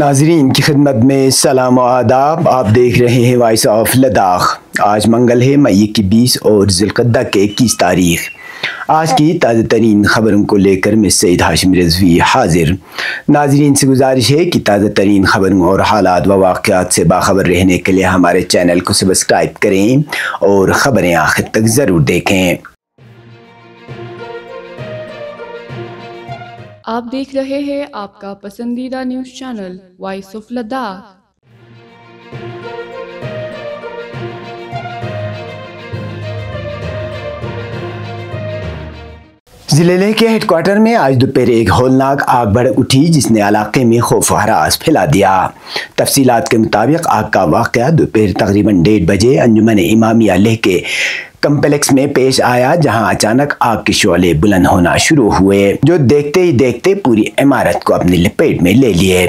ناظرین کی خدمت میں سلام و آداب۔ آپ دیکھ رہے ہیں وائس آف لداخ۔ آج منگل ہے، مئی کی 20 اور ذوالقعدہ کے 21 تاریخ۔ آج کی تازہ ترین خبروں کو لے کر میں سید ہاشم رضوی حاضر۔ ناظرین سے گزارش ہے کہ تازہ ترین خبروں اور حالات و واقعات سے باخبر رہنے کے لیے ہمارے چینل کو سبسکرائب کریں اور خبریں آخر تک ضرور دیکھیں۔ آپ دیکھ رہے ہیں آپ کا پسندیدہ news channel voice of Ladakh. ضلع لیہ کے ہیڈ کوارٹر میں آج دوپہر ایک ہولناک آگ بھڑک اٹھی جس نے علاقے میں خوف و ہراس پھیلا دیا۔ تفصیلات کے مطابق آگ کا واقعہ دوپہر تقریباً 1:30 بجے انجمن امامیہ لیہ کے کمپلیکس میں پیش آیا، جہاں اچانک آگ کے شعلے بلند ہونا شروع ہوئے جو دیکھتے ہی دیکھتے پوری عمارت کو اپنی لپیٹ میں لے لیے۔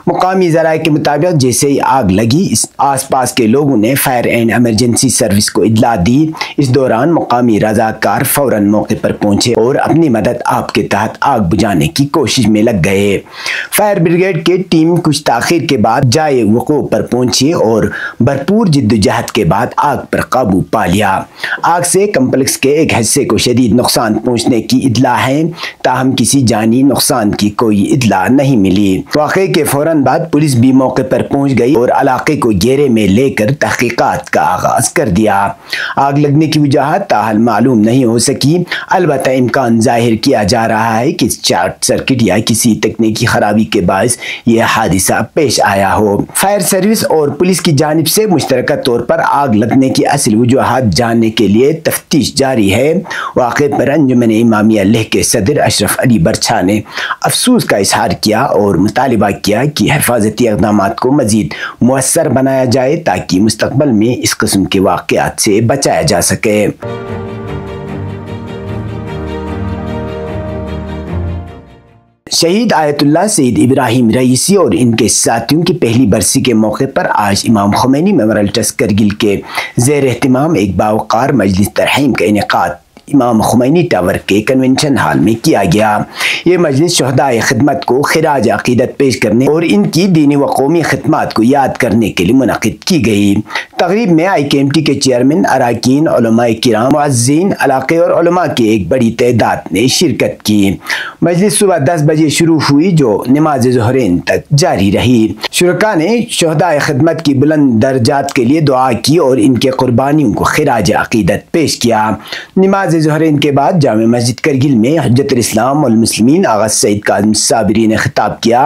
مقامی ذرائع کے مطابق جیسے ہی آگ لگی، آس پاس کے لوگوں نے فائر اینڈ ایمرجنسی سروس کو اطلاع دی۔ اس دوران مقامی رضاکار فوراً موقع پر پہنچے اور اپنی مدد آپ کے تحت آگ بجھانے کی کوشش میں لگ گئے۔ فائر بریگیڈ کی ٹیم کچھ تاخیر کے بعد جائے وقوع پر پہنچی اور بھرپور جدوجہد کے بعد آگ پر قابو پا لیا۔ آگ سے کمپلیکس کے ایک حصے کو شدید نقصان پہنچنے کی اطلاع ہے، تاہم کسی جانی نقصان کی کوئی اطلاع نہیں ملی۔ واقعے کے فوراً بعد پولیس بھی موقع پر پہنچ گئی اور علاقے کو گھیرے میں لے کر تحقیقات کا آغاز کر دیا۔ آگ لگنے کی وجوہات تاحال معلوم نہیں ہو سکی، البتہ امکان ظاہر کیا جا رہا ہے کہ شارٹ سرکٹ یا کسی تکنیکی خرابی کے باعث یہ حادثہ پیش آیا ہو۔ فائر سروس اور پولیس کی جانب سے مشترکہ طور پر آگ لگنے کی اصل وجوہات جاننے کے لیے تفتیش جاری ہے۔ واقعے پر انجمن امامیہ لیہ کے صدر اشرف علی برچھا نے افسوس کا اظہار کیا اور مطالبہ کیا کہ حفاظتی اقدامات کو مزید مؤثر بنایا جائے تاکہ مستقبل میں اس قسم کے واقعات سے بچایا جا سکے۔ شہید آیت اللہ سید ابراہیم رئیسی اور ان کے ساتھیوں کی پہلی برسی کے موقع پر آج امام خمینی میموریل ٹرسٹ کرگل کے زیر اہتمام ایک باوقار مجلس ترحیم کا انعقاد امام خمینی ٹاور کے کنونشن ہال میں کیا گیا۔ یہ مجلس شہدائے خدمت کو خراج عقیدت پیش کرنے اور ان کی دینی و قومی خدمات کو یاد کرنے کے لیے منعقد کی گئی۔ تقریب میں IKMT کے چیئرمین، اراکین، علماء کرام، معززین علاقے اور علماء کی ایک بڑی تعداد نے شرکت کی۔ مجلس صبح 10 بجے شروع ہوئی جو نماز ظہرین تک جاری رہی۔ شرکاء نے شہدائے خدمت کی بلند درجات کے لیے دعا کی اور ان کے قربانیوں کو خراج عقیدت پیش کیا۔ نماز ظہرین کے بعد جامع مسجد کرگل میں حجت الاسلام والمسلمین آغا سید کاظم صابری نے خطاب کیا۔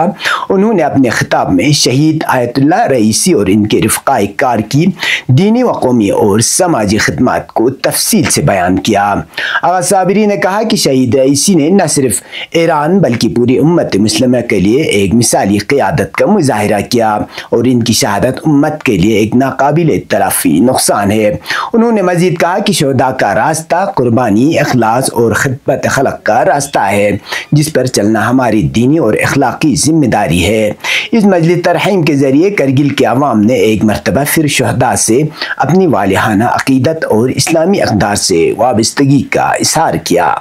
انہوں نے اپنے خطاب میں شہید آیت اللہ رئیسی اور ان کے رفقائے کار کی دینی و قومی اور سماجی خدمات کو تفصیل سے بیان کیا۔ آغا صابری نے کہا کہ شہید رئیسی نے نہ صرف ایران بلکہ پوری امت مسلمہ کے لیے ایک مثالی قیادت کا مظاہرہ کیا اور ان کی شہادت امت کے لیے ایک ناقابل تلافی نقصان ہے۔ انہوں نے مزید کہا کہ شہداء کا راستہ قربانی، اخلاص اور خدمت خلق کا راستہ ہے جس پر چلنا ہماری دینی اور اخلاقی ذمہ داری ہے۔ اس مجلس ترحیم کے ذریعے کرگل کے عوام نے ایک مرتبہ پھر شہداء سے اپنی والہانہ عقیدت اور اسلامی اقدار سے وابستگی کا اظہار کیا۔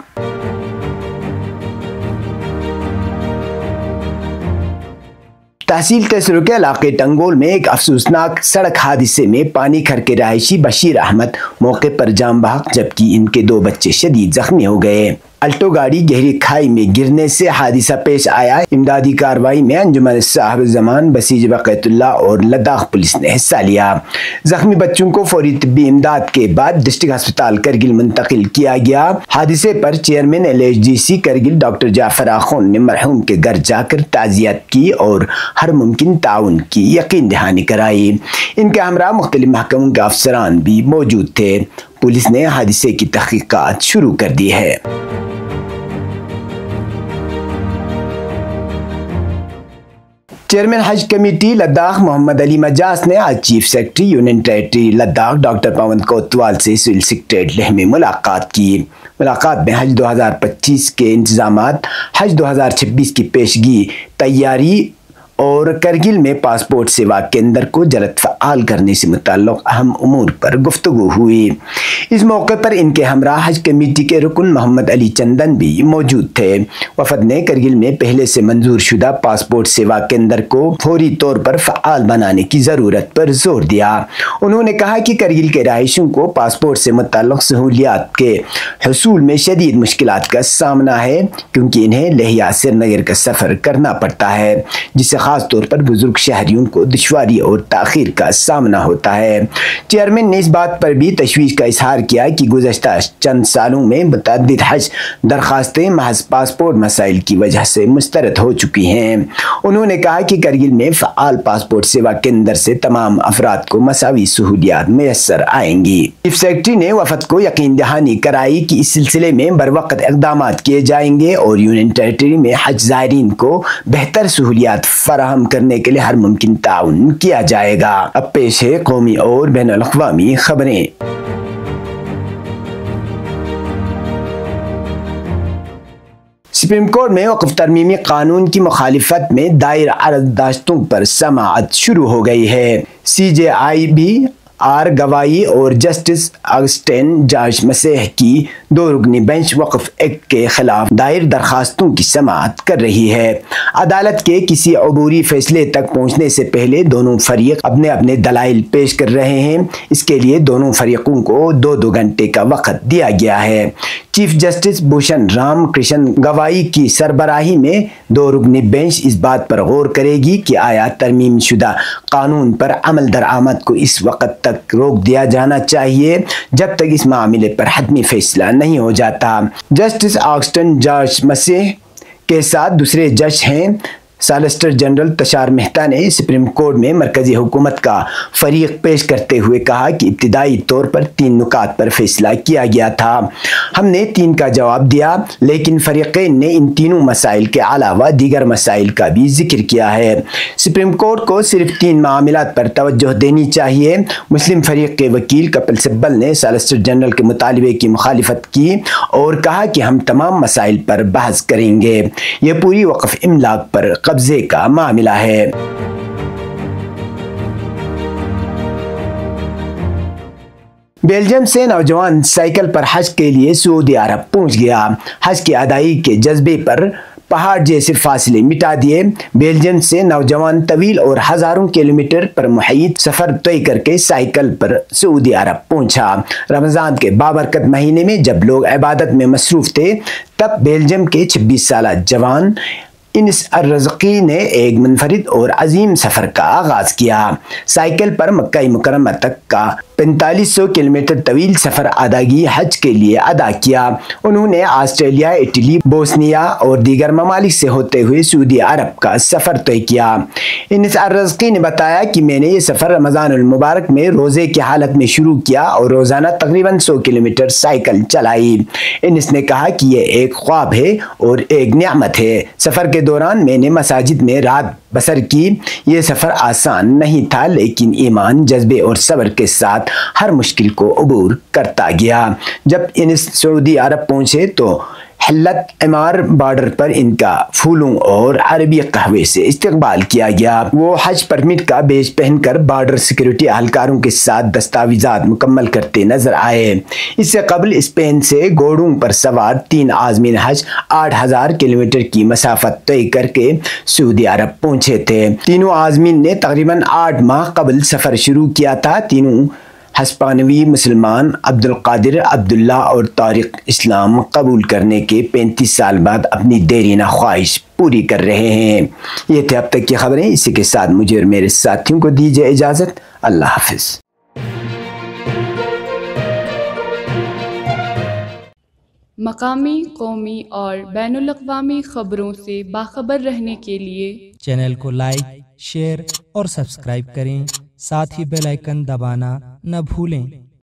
تحصیل تسرو کے علاقے ٹنگول میں ایک افسوسناک سڑک حادثے میں پانی کھر کے رہائشی بشیر احمد موقع پر جاں بحق جبکہ ان کے 2 بچے شدید زخمی ہو گئے۔ الٹو گاڑی گہری کھائی میں گرنے سے حادثہ پیش آیا۔ امدادی کارروائی میں انجمن صاحب زمان، بسیج بقیت اللہ اور لداخ پولیس نے حصہ لیا۔ زخمی بچوں کو فوری طبی امداد کے بعد ڈسٹرکٹ ہسپتال کرگل منتقل کیا گیا۔ حادثے پر چیئرمین LHDC کرگل ڈاکٹر جعفر آخون نے مرحوم کے گھر جا کر تعزیت کی اور ہر ممکن تعاون کی یقین دہانی کرائی۔ ان کے ہمراہ مختلف محکموں کے افسران بھی موجود تھے۔ پولیس نے حادثے کی تحقیقات شروع کر دی ہے۔ چیئرمین حج کمیٹی لداخ محمد علی مجاس نے آج chief secretary union territory Ladakh doctor Pawan Kotwal سے سول سیکریٹریٹ لیہ میں ملاقات کی۔ ملاقات میں حج 2025 کے انتظامات، حج 2026 کی پیشگی تیاری اور کرگل میں پاسپورٹ سیوا کیندر کو جلد فعال کرنے سے متعلق اہم امور پر گفتگو ہوئی۔ اس موقع پر ان کے ہمراہ حج کمیٹی کے رکن محمد علی چندن بھی موجود تھے۔ وفد نے کرگل میں پہلے سے منظور شدہ پاسپورٹ سیوا کیندر کو فوری طور پر فعال بنانے کی ضرورت پر زور دیا۔ انہوں نے کہا کہ کرگل کے رہائشیوں کو پاسپورٹ سے متعلق سہولیات کے حصول میں شدید مشکلات کا سامنا ہے، کیونکہ انہیں لیہہ سری نگر کا سفر کرنا پڑتا ہے، جس سے خاص طور پر بزرگ شہریوں کو دشواری اور تاخیر کا سامنا ہوتا ہے۔ چیئرمین نے اس بات پر بھی تشویش کا اظہار کیا کہ گزشتہ چند سالوں میں متعدد حج درخواستیں محض پاسپورٹ مسائل کی وجہ سے مسترد ہو چکی ہیں۔ انہوں نے کہا کہ کرگل میں فعال پاسپورٹ سیوا کیندر سے تمام افراد کو مساوی سہولیات میسر آئیں گی۔ چیف سیکرٹری نے وفد کو یقین دہانی کرائی کہ اس سلسلے میں بروقت اقدامات کیے جائیں گے اور یونین ٹیریٹری میں حج زائرین کو بہتر سہولیات فراہم کرنے کے لیے ہر ممکن تعاون کیا جائے گا۔ اب پیش ہے قومی اور بین الاقوامی خبریں۔ سپریم کورٹ میں وقف ترمیمی قانون کی مخالفت میں دائر عرضداشتوں پر سماعت شروع ہو گئی ہے۔ CJI آر گوائی اور جسٹس اگسٹین جارج مسیح کی 2 رکنی بینچ وقف ایکٹ کے خلاف دائر درخواستوں کی سماعت کر رہی ہے۔ عدالت کے کسی عبوری فیصلے تک پہنچنے سے پہلے دونوں فریق اپنے اپنے دلائل پیش کر رہے ہیں۔ اس کے لیے دونوں فریقوں کو 2 گھنٹے کا وقت دیا گیا ہے۔ چیف جسٹس بھوشن رام کرشن گوائی کی سربراہی میں 2 رکنی بینچ اس بات پر غور کرے گی کہ آیا ترمیم شدہ قانون پر عمل درآمد کو اس وقت تک روک دیا جانا چاہیے جب تک اس معاملے پر حتمی فیصلہ نہیں ہو جاتا۔ جسٹس آگسٹن جارج مسیح کے ساتھ دوسرے جج ہیں سالیسٹر جنرل تشار مہتا نے سپریم کورٹ میں مرکزی حکومت کا فریق پیش کرتے ہوئے کہا کہ ابتدائی طور پر 3 نکات پر فیصلہ کیا گیا تھا۔ ہم نے 3 کا جواب دیا، لیکن فریقین نے ان تینوں مسائل کے علاوہ دیگر مسائل کا بھی ذکر کیا ہے۔ سپریم کورٹ کو صرف 3 معاملات پر توجہ دینی چاہیے۔ مسلم فریق کے وکیل کپل سبل نے سالیسٹر جنرل کے مطالبے کی مخالفت کی اور کہا کہ ہم تمام مسائل پر بحث کریں گے۔ یہ پوری وقف املاک پر قبضے کا معاملہ ہے۔ بیلجیم سے نوجوان سائیکل پر حج کے لیے سعودی عرب پہنچ گیا۔ حج کی ادائیگی کے جذبے پر پہاڑ جیسے فاصلے مٹا دیے۔ بیلجیم سے نوجوان طویل اور ہزاروں کلومیٹر پر محیط سفر طے کر کے سائیکل پر سعودی عرب پہنچا۔ رمضان کے بابرکت مہینے میں جب لوگ عبادت میں مصروف تھے، تب بیلجیم کے 26 سالہ جوان انس الرزقی نے ایک منفرد اور عظیم سفر کا آغاز کیا۔ سائیکل پر مکہ مکرمہ تک کا 4500 کلومیٹر طویل سفر ادائیگی حج کے لیے ادا کیا۔ انہوں نے آسٹریلیا، اٹلی، بوسنیا اور دیگر ممالک سے ہوتے ہوئے سعودی عرب کا سفر طے کیا۔ انس الرزقی نے بتایا کہ میں نے یہ سفر رمضان المبارک میں روزے کی حالت میں شروع کیا اور روزانہ تقریباً 100 کلومیٹر سائیکل چلائی۔ انس نے کہا کہ یہ ایک خواب ہے اور ایک نعمت ہے۔ سفر کے دوران میں نے مساجد میں رات بسر کی۔ یہ سفر آسان نہیں تھا، لیکن ایمان، جذبے اور صبر کے ساتھ ہر مشکل کو عبور کرتا گیا۔ جب انس سعودی عرب پہنچے تو حلت عمار بارڈر پر ان کا پھولوں اور عربی قہوے سے استقبال کیا گیا۔ وہ حج پرمٹ کا بیج پہن کر بارڈر سیکیورٹی اہلکاروں کے ساتھ دستاویزات مکمل کرتے نظر آئے۔ اس سے قبل اسپین سے گھوڑوں پر سوار 3 عازمین حج 8000 کلومیٹر کی مسافت طے کر کے سعودی عرب پہنچے تھے۔ تینوں عازمین نے تقریباً 8 ماہ قبل سفر شروع کیا تھا۔ تینوں ہسپانوی مسلمان عبد القادر، عبداللہ اور طارق اسلام قبول کرنے کے 35 سال بعد اپنی دیرینہ خواہش پوری کر رہے ہیں۔ یہ تھے اب تک کی خبریں۔ اسی کے ساتھ مجھے اور میرے ساتھیوں کو دیجیے اجازت۔ اللہ حافظ۔ مقامی، قومی اور بین الاقوامی خبروں سے باخبر رہنے کے لیے چینل کو لائک، شیئر اور سبسکرائب کریں، ساتھ ہی بیل آئیکن دبانا نہ بھولیں۔